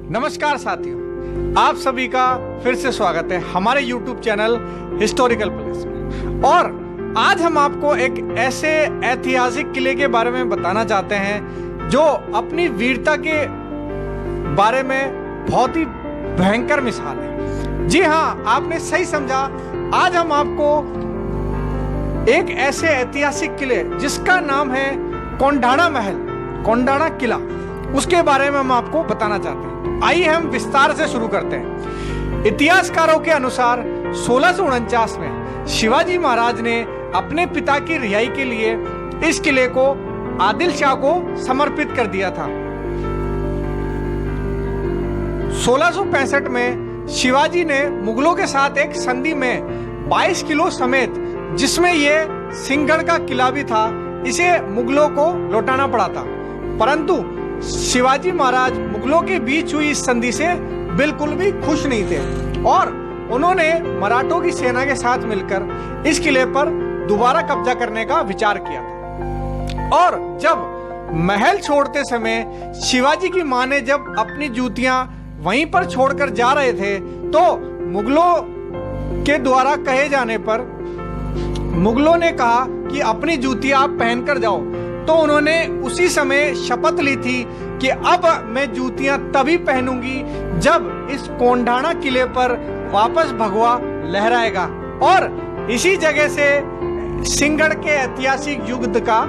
नमस्कार साथियों, आप सभी का फिर से स्वागत है हमारे YouTube चैनल हिस्टोरिकल प्लेस में। और आज हम आपको एक ऐसे ऐतिहासिक किले के बारे में बताना चाहते हैं जो अपनी वीरता के बारे में बहुत ही भयंकर मिसाल है। जी हाँ, आपने सही समझा। आज हम आपको एक ऐसे ऐतिहासिक किले जिसका नाम है कोंढाणा महल, कोंढाणा किला, उसके बारे में हम आपको बताना चाहते हैं। तो आइए हम विस्तार से शुरू करते हैं। इतिहासकारों के अनुसार 1649 में शिवाजी महाराज ने अपने पिता की रिहाई के लिए इस किले को आदिल शाह को समर्पित कर दिया था। 1665 में शिवाजी ने मुगलों के साथ एक संधि में 22 किलो समेत, जिसमें यह सिंहगढ़ का किला भी था, इसे मुगलों को लौटाना पड़ा था। परंतु शिवाजी महाराज मुगलों के बीच हुई इस संधि से बिल्कुल भी खुश नहीं थे और उन्होंने मराठों की सेना के साथ मिलकर इस किले पर दोबारा कब्जा करने का विचार किया था। और जब महल छोड़ते समय शिवाजी की मां ने जब अपनी जूतियां वहीं पर छोड़कर जा रहे थे, तो मुगलों के द्वारा कहे जाने पर मुगलों ने कहा कि अपनी जूतियां आप पहनकर जाओ। तो उन्होंने उसी समय शपथ ली थी कि अब मैं जूतियां तभी पहनूंगी जब इस कोंढाणा किले पर वापस भगवा लहराएगा। और इसी जगह से सिंहगढ़ के ऐतिहासिक युद्ध का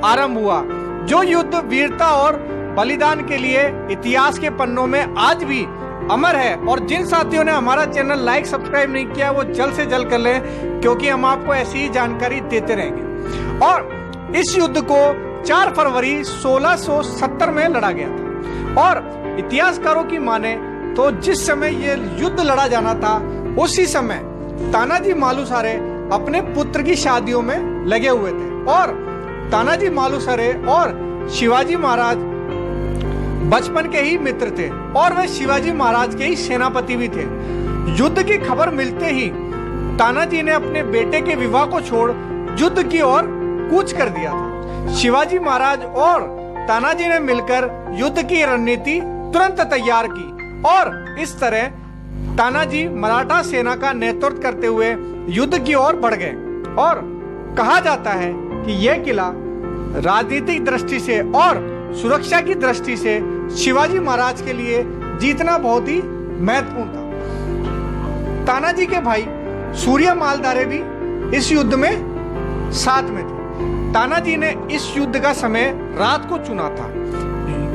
आरंभ हुआ, जो युद्ध वीरता और बलिदान के लिए इतिहास के पन्नों में आज भी अमर है। और जिन साथियों ने हमारा चैनल लाइक सब्सक्राइब नहीं किया, वो जल्द से जल्द कर लें, क्योंकि हम आपको ऐसी ही जानकारी देते रहेंगे। और इस युद्ध को 4 फरवरी 1670 में लड़ा गया था। और इतिहासकारों की माने तो जिस समय ये युद्ध लड़ा जाना था, उसी समय तानाजी मालुसरे अपने पुत्र की शादियों में लगे हुए थे। और तानाजी मालुसरे और शिवाजी महाराज बचपन के ही मित्र थे और वे शिवाजी महाराज के ही सेनापति भी थे। युद्ध की खबर मिलते ही तानाजी ने अपने बेटे के विवाह को छोड़ युद्ध की ओर कूच कर दिया था। शिवाजी महाराज और तानाजी ने मिलकर युद्ध की रणनीति तुरंत तैयार की और इस तरह तानाजी मराठा सेना का नेतृत्व करते हुए युद्ध की ओर बढ़ गए। और कहा जाता है कि यह किला राजनीतिक दृष्टि से और सुरक्षा की दृष्टि से शिवाजी महाराज के लिए जीतना बहुत ही महत्वपूर्ण था। तानाजी के भाई सूर्य मालधारे भी इस युद्ध में साथ में थे। तानाजी ने इस युद्ध का समय रात को चुना था।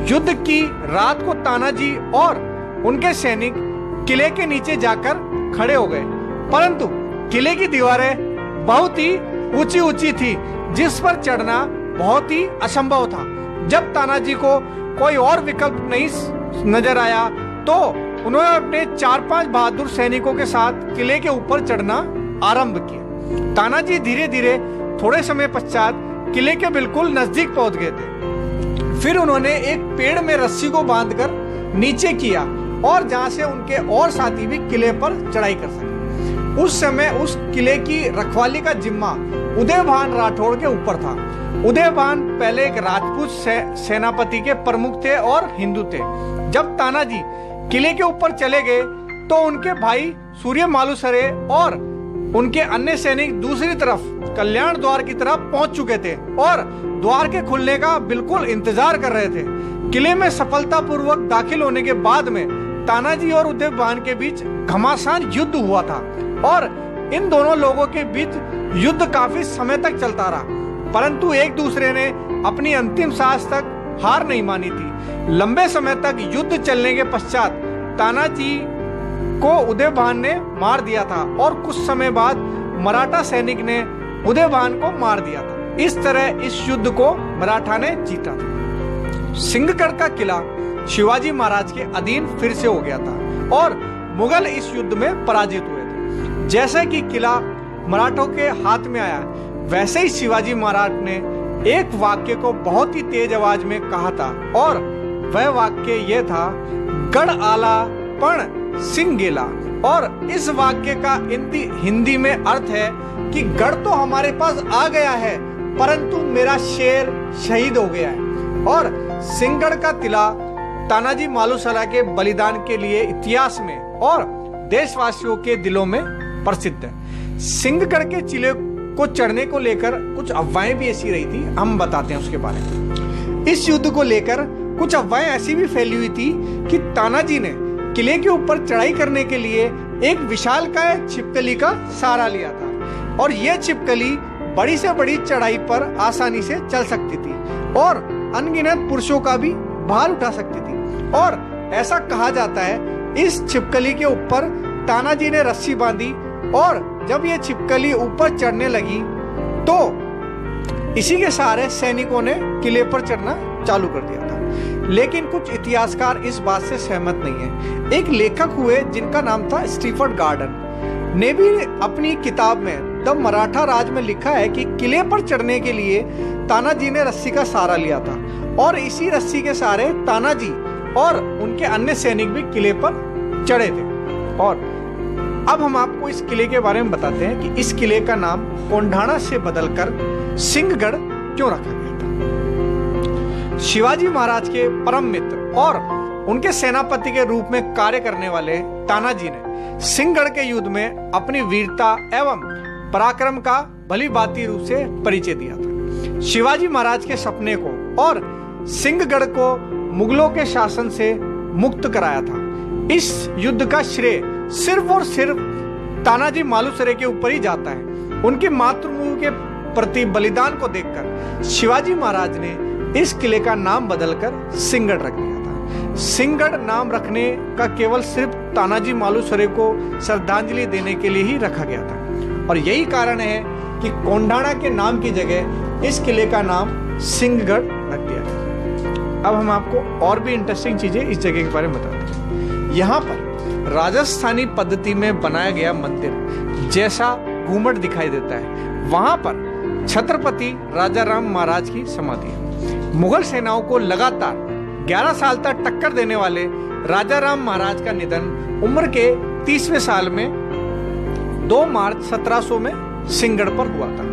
युद्ध की रात को तानाजी और उनके सैनिक किले के नीचे जाकर खड़े हो गए, परंतु किले की दीवारें बहुत ही ऊंची ऊंची थी, जिस पर चढ़ना बहुत ही असंभव था। जब तानाजी को कोई और विकल्प नहीं नजर आया, तो उन्होंने अपने 4-5 बहादुर सैनिकों के साथ किले के ऊपर चढ़ना आरंभ किया। तानाजी धीरे धीरे थोड़े समय पश्चात किले के बिल्कुल नजदीक पहुंच गए थे। फिर उन्होंने एक पेड़ में रस्सी को बांधकर नीचे किया और जहां से उनके और साथी भी किले पर चढ़ाई कर सके। उस समय उस किले की रखवाली का जिम्मा उदयभान राठौड़ के ऊपर था। उदयभान पहले एक राजपूत सेनापति के प्रमुख थे और हिंदू थे। जब तानाजी किले के ऊपर चले गए, तो उनके भाई सूर्य मालुसरे और उनके अन्य सैनिक दूसरी तरफ कल्याण द्वार की तरफ पहुंच चुके थे और द्वार के खुलने का बिल्कुल इंतजार कर रहे थे। किले में सफलतापूर्वक दाखिल होने के बाद में तानाजी और उदयभान के बीच घमासान युद्ध हुआ था और इन दोनों लोगों के बीच युद्ध काफी समय तक चलता रहा, परंतु एक दूसरे ने अपनी अंतिम सांस तक हार नहीं मानी थी। लंबे समय तक युद्ध चलने के पश्चात तानाजी को उदयभान ने मार दिया था और कुछ समय बाद मराठा सैनिक ने उदयभान को मार दिया था। इस तरह इस युद्ध को मराठा ने जीता था। सिंहगढ़ का किला शिवाजी महाराज के अधीन फिर से हो गया था और मुगल इस युद्ध में पराजित हुए थे। जैसे कि किला मराठों के हाथ में आया, वैसे ही शिवाजी महाराज ने एक वाक्य को बहुत ही तेज आवाज में कहा था और वह वाक्य यह था, गढ़ आला पण सिंह गेला। और इस वाक्य का हिंदी में अर्थ है कि गढ़ तो हमारे पास आ गया है, परंतु मेरा शेर शहीद हो गया है। और सिंहगढ़ का किला तानाजी मालुसरे के बलिदान के लिए इतिहास में और देशवासियों के दिलों में प्रसिद्ध है। सिंहगढ़ के किले को चढ़ने को लेकर कुछ अफवाहें भी ऐसी रही थी, हम बताते हैं उसके बारे में। इस युद्ध को लेकर कुछ अफवाहें ऐसी भी फैली हुई थी कि तानाजी ने किले के ऊपर चढ़ाई करने के लिए एक विशालकाय छिपकली का सहारा लिया था और यह छिपकली बड़ी से बड़ी चढ़ाई पर आसानी से चल सकती थी और अनगिनत पुरुषों का भी भार उठा सकती थी। और ऐसा कहा जाता है इस छिपकली के ऊपर तानाजी ने रस्सी बांधी और जब ये छिपकली ऊपर चढ़ने लगी तो इसी के सहारे सैनिकों ने किले पर चढ़ना चालू कर दिया था। लेकिन कुछ इतिहासकार इस बात से सहमत नहीं है। एक लेखक हुए जिनका नाम था स्टीफर्ड गार्डन ने भी अपनी किताब में द मराठा राज में लिखा है कि किले पर चढ़ने के लिए तानाजी ने रस्सी का सहारा लिया था और इसी रस्सी के सहारे तानाजी और उनके अन्य सैनिक भी किले पर चढ़े थे। और अब हम आपको इस किले के बारे में बताते हैं कि इस किले का नाम कोंढाणा से बदलकर सिंहगढ़ क्यों रखा गया था। शिवाजी महाराज के परम मित्र और उनके सेनापति के रूप में कार्य करने वाले तानाजी ने सिंहगढ़ के युद्ध में अपनी वीरता एवं पराक्रम का भली भांति रूप से परिचय दिया था। शिवाजी महाराज के सपने को और सिंहगढ़ को मुगलों के शासन से मुक्त कराया था। इस युद्ध का श्रेय सिर्फ और सिर्फ तानाजी मालुसरे के ऊपर ही जाता है। उनकी मातृभूमि के प्रति बलिदान को देखकर शिवाजी महाराज ने इस किले का नाम बदलकर सिंहगढ़ रख दिया था। सिंहगढ़ नाम रखने का केवल सिर्फ तानाजी मालुसरे को श्रद्धांजलि देने के लिए ही रखा गया था और यही कारण है कि कोंढाणा के नाम की जगह इस किले का नाम सिंहगढ़ रख दिया गया। अब हम आपको और भी इंटरेस्टिंग चीजें इस जगह के बारे में बताते हैं। यहाँ पर राजस्थानी पद्धति में बनाया गया मंदिर जैसा घूमट दिखाई देता है। वहां पर छत्रपति राजाराम महाराज की समाधि है। मुगल सेनाओं को लगातार 11 साल तक टक्कर देने वाले राजाराम महाराज का निधन उम्र के 30वें साल में 2 मार्च 1700 में सिंहगढ़ पर हुआ था।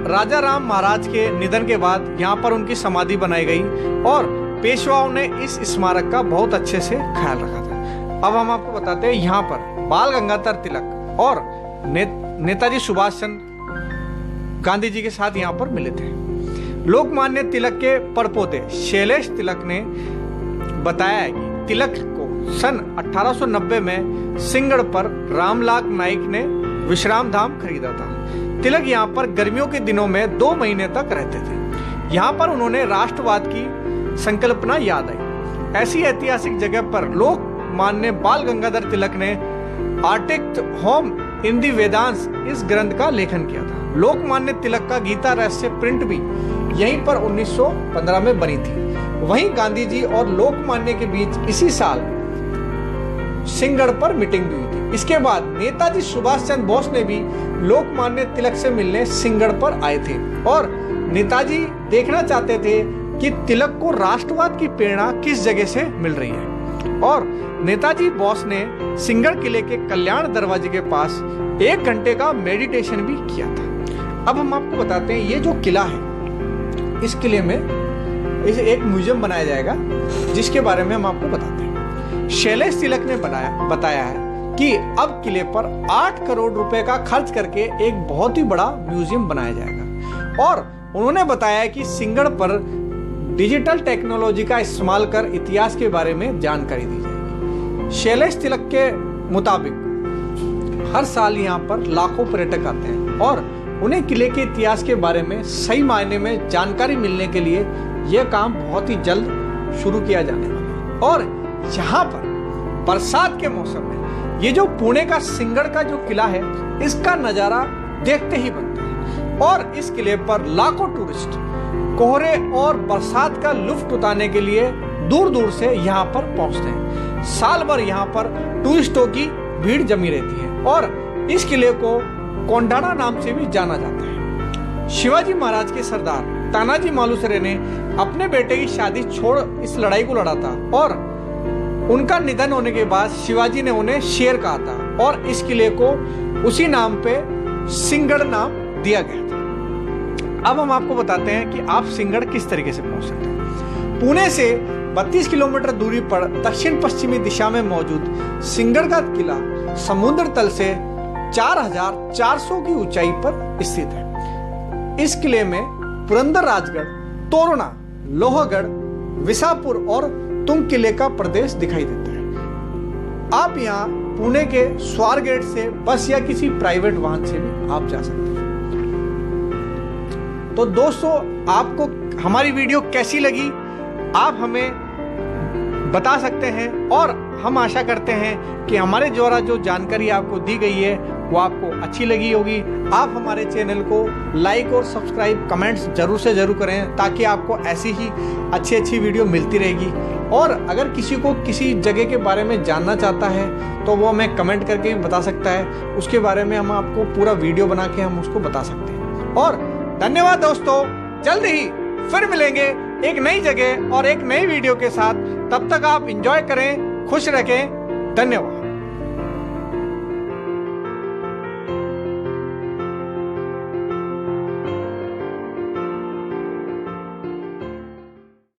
राजाराम महाराज के निधन के बाद यहाँ पर उनकी समाधि बनाई गई और पेशवाओं ने इस स्मारक का बहुत अच्छे से ख्याल रखा था। अब हम आपको बताते हैं यहाँ पर बाल गंगाधर तिलक और नेताजी सुभाष चंद्र गांधी जी के साथ यहाँ पर मिले थे। लोकमान्य तिलक के परपोते शैलेश तिलक ने बताया है कि तिलक को सन 1890 में सिंहगढ़ पर रामलाल नाइक ने विश्राम धाम खरीदा था। तिलक यहाँ पर गर्मियों के दिनों में 2 महीने तक रहते थे। यहाँ पर उन्होंने राष्ट्रवाद की संकल्पना याद आई। ऐसी ऐतिहासिक जगह पर लोकमान्य बाल गंगाधर तिलक ने आर्टिक्ट होम इन दी वेदांस इस ग्रंथ का लेखन किया था। लोकमान्य तिलक का गीता रहस्य प्रिंट भी यहीं पर 1915 में बनी थी। वहीं गांधी जी और लोकमान्य के बीच इसी साल सिंहगढ़ पर मीटिंग भी हुई थी। इसके बाद नेताजी सुभाष चंद्र बोस ने भी लोकमान्य तिलक से मिलने सिंहगढ़ पर आए थे और नेताजी देखना चाहते थे कि तिलक को राष्ट्रवाद की प्रेरणा किस जगह से मिल रही है। और नेताजी बोस ने सिंहगढ़ किले के कल्याण दरवाजे के पास 1 घंटे का मेडिटेशन भी किया था। अब हम आपको बताते हैं ये जो किला है, इस किले में इसे एक म्यूजियम बनाया जाएगा जिसके बारे में हम आपको बताते हैं। शैलेश तिलक ने बताया है कि अब किले पर 8 करोड़ रुपए का खर्च करके एक बहुत ही बड़ा म्यूजियम बनाया जाएगा और उन्होंने बताया कि सिंहगढ़ पर डिजिटल टेक्नोलॉजी का इस्तेमाल कर इतिहास के बारे में जानकारी दी जाएगी। शैलेश तिलक के मुताबिक हर साल यहाँ पर लाखों पर्यटक आते हैं और उन्हें किले के इतिहास के बारे में सही मायने में जानकारी मिलने के लिए यह काम बहुत ही जल्द शुरू किया जाने वाला है। और यहाँ पर बरसात के मौसम में ये जो पुणे का सिंहगढ़ का जो किला है, इसका नजारा देखते ही बनता है और इस किले पर लाखों टूरिस्ट कोहरे और बरसात का लुत्फ उठाने के लिए दूर दूर से यहाँ पर पहुँचते हैं। साल भर यहाँ पर टूरिस्टों की भीड़ जमी रहती है और इस किले को कोंढाणा नाम से भी जाना जाता है। शिवाजी महाराज के सरदार तानाजी मालुसरे ने अपने बेटे की शादी छोड़ इस लड़ाई को लड़ा था और उनका निधन होने के बाद शिवाजी ने उन्हें शेर कहा था और इस किले को उसी नाम पे सिंहगढ़ नाम दिया गया था। अब हम आपको बताते हैं कि आप सिंहगढ़ किस तरीके से पहुंच सकते हैं। पुणे से 32 किलोमीटर दूरी पर दक्षिण पश्चिमी दिशा में मौजूद सिंहगढ़ का किला समुद्र तल से 4400 की ऊंचाई पर स्थित है। इस किले में पुरंदर राजगढ़, तोरना, लोहगढ़, विसापुर और तुंग किले का प्रदेश दिखाई देता है। आप यहाँ पुणे के स्वारगेट से बस या किसी प्राइवेट वाहन से भी आप जा सकते हैं। तो दोस्तों, आपको हमारी वीडियो कैसी लगी आप हमें बता सकते हैं और हम आशा करते हैं कि हमारे द्वारा जो जानकारी आपको दी गई है वो आपको अच्छी लगी होगी। आप हमारे चैनल को लाइक और सब्सक्राइब, कमेंट्स जरूर से जरूर करें ताकि आपको ऐसी ही अच्छी वीडियो मिलती रहेगी। और अगर किसी को किसी जगह के बारे में जानना चाहता है तो वो हमें कमेंट करके भी बता सकता है, उसके बारे में हम आपको पूरा वीडियो बना के हम उसको बता सकते हैं। और धन्यवाद दोस्तों, जल्द ही फिर मिलेंगे एक नई जगह और एक नई वीडियो के साथ। तब तक आप एंजॉय करें, खुश रखें। धन्यवाद।